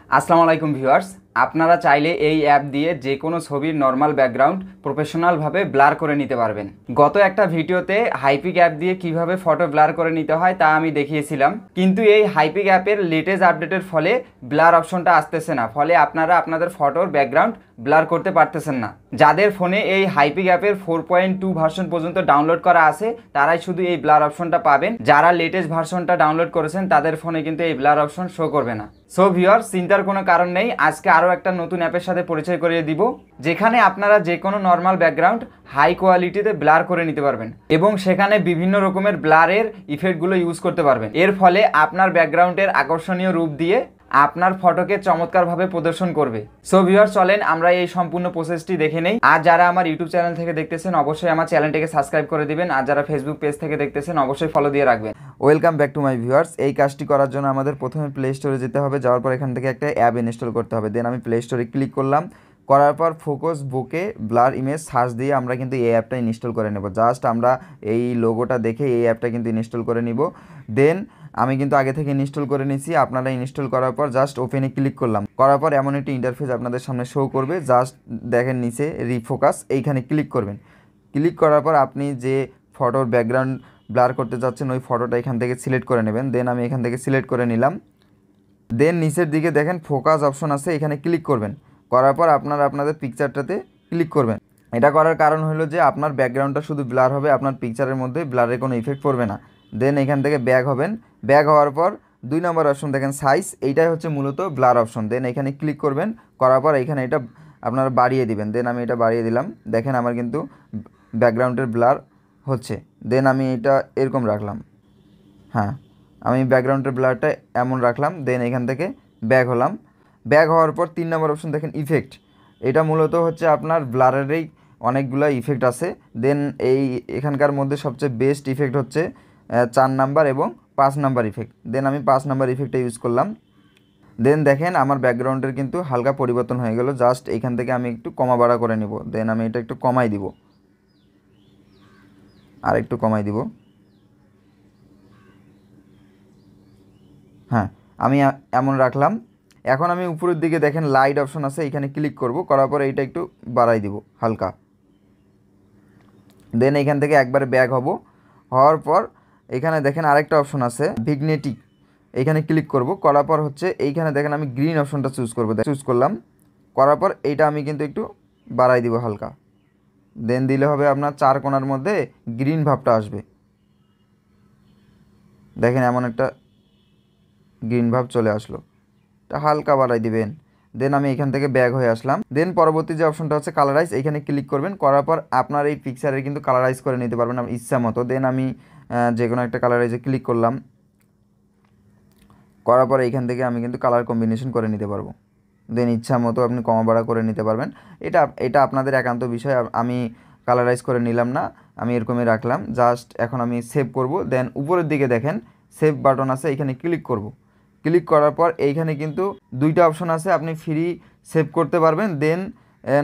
আসসালামু আলাইকুম ভিউয়ার্স, আপনারা চাইলে এই অ্যাপ দিয়ে যে কোনো ছবির নর্মাল ব্যাকগ্রাউন্ড প্রফেশনালভাবে ব্লার করে নিতে পারবেন। গত একটা ভিডিওতে হাইপিক অ্যাপ দিয়ে কিভাবে ফটো ব্লার করে নিতে হয় তা আমি দেখিয়েছিলাম, কিন্তু এই হাইপিক অ্যাপের লেটেস্ট আপডেটের ফলে ব্লার অপশনটা আসতেছে না, ফলে আপনারা আপনাদের ফটোর ব্যাকগ্রাউন্ড ব্লার করতে পারতেছেন না। যাদের ফোনে এই হাইপিক অ্যাপের 4.2 ভার্সন পর্যন্ত ডাউনলোড করা আছে তারাই শুধু এই ব্লার অপশনটা পাবেন। যারা লেটেস্ট ভার্সনটা ডাউনলোড করেছেন তাদের ফোনে কিন্তু এই ব্লার অপশন শো করবে না। সো ভিউয়ার্স, চিন্তার কোনো কারণ নেই, আজকে আরও একটা নতুন অ্যাপের সাথে পরিচয় করিয়ে দিব, যেখানে আপনারা যে কোনো নর্মাল ব্যাকগ্রাউন্ড হাই কোয়ালিটিতে ব্লার করে নিতে পারবেন এবং সেখানে বিভিন্ন রকমের ব্লারের ইফেক্টগুলো ইউজ করতে পারবেন। এর ফলে আপনার ব্যাকগ্রাউন্ডের আকর্ষণীয় রূপ দিয়ে আপনার ফটোকে চমৎকারভাবে প্রদর্শন করবে। সো ভিউয়ার্স, চলেন আমরা এই সম্পূর্ণ প্রসেসটি দেখে নেই। আর যারা আমার ইউটিউব চ্যানেল থেকে দেখতেছেন অবশ্যই আমার চ্যানেলটিকে সাবস্ক্রাইব করে দিবেন, আর যারা ফেসবুক পেজ থেকে দেখতেছেন অবশ্যই ফলো দিয়ে রাখবেন। Welcome back to my viewers. এই কাজটি করার জন্য আমাদের প্রথমে প্লে স্টোরে যেতে হবে, যাওয়ার পর এখান থেকে একটা অ্যাপ ইনস্টল করতে হবে। দেন আমি প্লে স্টোরে ক্লিক করলাম, করার পর ফোকাস বুকে ব্লার ইমেজ সার্চ দিয়ে আমরা কিন্তু এই অ্যাপটা ইনস্টল করে নেব। জাস্ট আমরা এই লোগোটা দেখে এই অ্যাপটা কিন্তু ইনস্টল করে নিব। দেন আমি কিন্তু আগে থেকে ইনস্টল করে নিয়েছি। আপনারা ইনস্টল করার পর জাস্ট ওপেনে ক্লিক করলাম, করার পর এমন একটি ইন্টারফেস আপনাদের সামনে শো করবে। জাস্ট দেখেন নিচে রিফোকাস, এইখানে ক্লিক করবেন। ক্লিক করার পর আপনি যে ফটোর ব্যাকগ্রাউন্ড ব্লার করতে যাচ্ছেন ওই ফটোটা এখান থেকে সিলেক্ট করে নেবেন। দেন আমি এখান থেকে সিলেক্ট করে নিলাম। দেন নিচের দিকে দেখেন ফোকাস অপশন আছে, এখানে ক্লিক করবেন। করার পর আপনারা আপনাদের পিকচারটাতে ক্লিক করবেন। এটা করার কারণ হলো যে আপনার ব্যাকগ্রাউন্ডটা শুধু ব্লার হবে, আপনার পিকচারের মধ্যে ব্লারের কোনো ইফেক্ট পড়বে না। দেন এখান থেকে ব্যাক হবেন। ব্যাক হওয়ার পর 2 নম্বর অপশন দেখেন সাইজ, এইটাই হচ্ছে মূলত ব্লার অপশন। দেন এখানে ক্লিক করবেন, করার পর এখানে এটা আপনারা বাড়িয়ে দিবেন। দেন আমি এটা বাড়িয়ে দিলাম। দেখেন আমার কিন্তু ব্যাকগ্রাউন্ডের ব্লার হচ্ছে। দেন আমি এটা এরকম রাখলাম। হ্যাঁ, আমি ব্যাকগ্রাউন্ডের ব্লারটা এমন রাখলাম। দেন এখান থেকে ব্যাক হলাম। ব্যাক হওয়ার পর 3 নম্বর অপশন দেখেন ইফেক্ট, এটা মূলত হচ্ছে আপনার ব্লারেরই অনেকগুলো ইফেক্ট আছে। দেন এখানকার মধ্যে সবচেয়ে বেস্ট ইফেক্ট হচ্ছে 4 নাম্বার এবং 5 নাম্বার ইফেক্ট। দেন আমি 5 নাম্বার ইফেক্টটা ইউজ করলাম। দেন দেখেন আমার ব্যাকগ্রাউন্ডের কিন্তু হালকা পরিবর্তন হয়ে গেল। জাস্ট এখান থেকে আমি একটু কমা বাড়া করে নিব। দেন আমি এটা একটু কমাই দিব, আর একটু কমাই দিব। হ্যাঁ, আমি এমন রাখলাম। এখন আমি উপরের দিকে দেখেন লাইট অপশন আছে, এখানে ক্লিক করব। করার পর এইটা একটু বাড়াই দিব হালকা। দেন এখান থেকে একবারে ব্যাক হব। হওয়ার পর এখানে দেখেন আরেকটা অপশন আছে ভিগনেটিক, এইখানে ক্লিক করব। করার পর হচ্ছে এইখানে দেখেন আমি গ্রিন অপশনটা চুজ করব। চুজ করলাম, করার পর এইটা আমি কিন্তু একটু বাড়াই দিব হালকা। দেন দিলে হবে আপনার 4 কোণার মধ্যে গ্রিন ভাবটা আসবে। দেখেন এমন একটা গ্রিন ভাব চলে আসলো, এটা হালকা বাড়াই দিবেন। দেন আমি এখান থেকে ব্যাক হয়ে আসলাম। দেন পরবর্তী যে অপশনটা হচ্ছে কালারাইজ, এইখানে ক্লিক করবেন। করার পর আপনার এই পিকচারের কিন্তু কালারাইজ করে নিতে পারবেন আপনার ইচ্ছা মতো। দেন আমি যে কোনো একটা কালারাইজে ক্লিক করলাম। করার পর এইখান থেকে আমি কিন্তু কালার কম্বিনেশন করে নিতে পারবো। দেন ইচ্ছা মতো আপনি কমা বাড়া করে নিতে পারবেন। এটা আপনাদের একান্ত বিষয়। আমি কালারাইজ করে নিলাম না, আমি এরকমই রাখলাম। জাস্ট এখন আমি সেভ করব। দেন উপরের দিকে দেখেন সেভ বাটন আছে, এখানে ক্লিক করব। ক্লিক করার পর এইখানে কিন্তু 2টা অপশন আছে, আপনি ফ্রি সেভ করতে পারবেন। দেন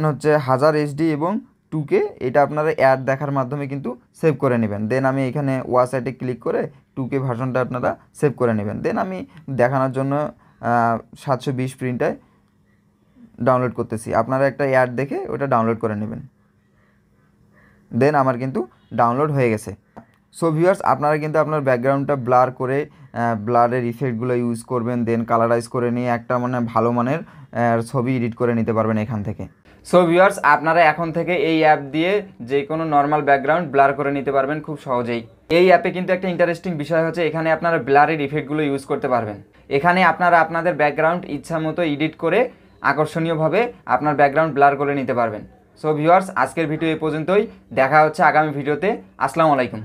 হচ্ছে 1000 HD এবং 2K, এটা আপনারা অ্যাড দেখার মাধ্যমে কিন্তু সেভ করে নেবেন। দেন আমি এখানে ওয়াসাইটে ক্লিক করে 2K ভার্সনটা আপনারা সেভ করে নেবেন। দেন আমি দেখানোর জন্য 720 প্রিন্টায় ডাউনলোড করতেছি, আপনারা একটা অ্যাড দেখে ওটা ডাউনলোড করে নেবেন। দেন আমার কিন্তু ডাউনলোড হয়ে গেছে। সো ভিউয়ার্স, আপনারা কিন্তু আপনার ব্যাকগ্রাউন্ডটা ব্লার করে ব্লারের ইফেক্টগুলো ইউজ করবেন। দেন কালারাইজ করে নিয়ে একটা ভালো মানের ছবি এডিট করে নিতে পারবেন এখান থেকে। সো ভিউয়ার্স, আপনারা এখন থেকে এই অ্যাপ দিয়ে যে কোনো নর্মাল ব্যাকগ্রাউন্ড ব্লার করে নিতে পারবেন খুব সহজেই। এই অ্যাপে কিন্তু একটা ইন্টারেস্টিং বিষয় হচ্ছে এখানে আপনারা ব্লারের ইফেক্টগুলো ইউজ করতে পারবেন। এখানে আপনারা আপনাদের ব্যাকগ্রাউন্ড ইচ্ছা মতো এডিট করে আকর্ষণীয়ভাবে আপনার ব্যাকগ্রাউন্ড ব্লার করে নিতে পারবেন। সো ভিউয়ার্স, আজকের ভিডিও এই পর্যন্তই। দেখা হচ্ছে আগামী ভিডিওতে। আসসালামু আলাইকুম।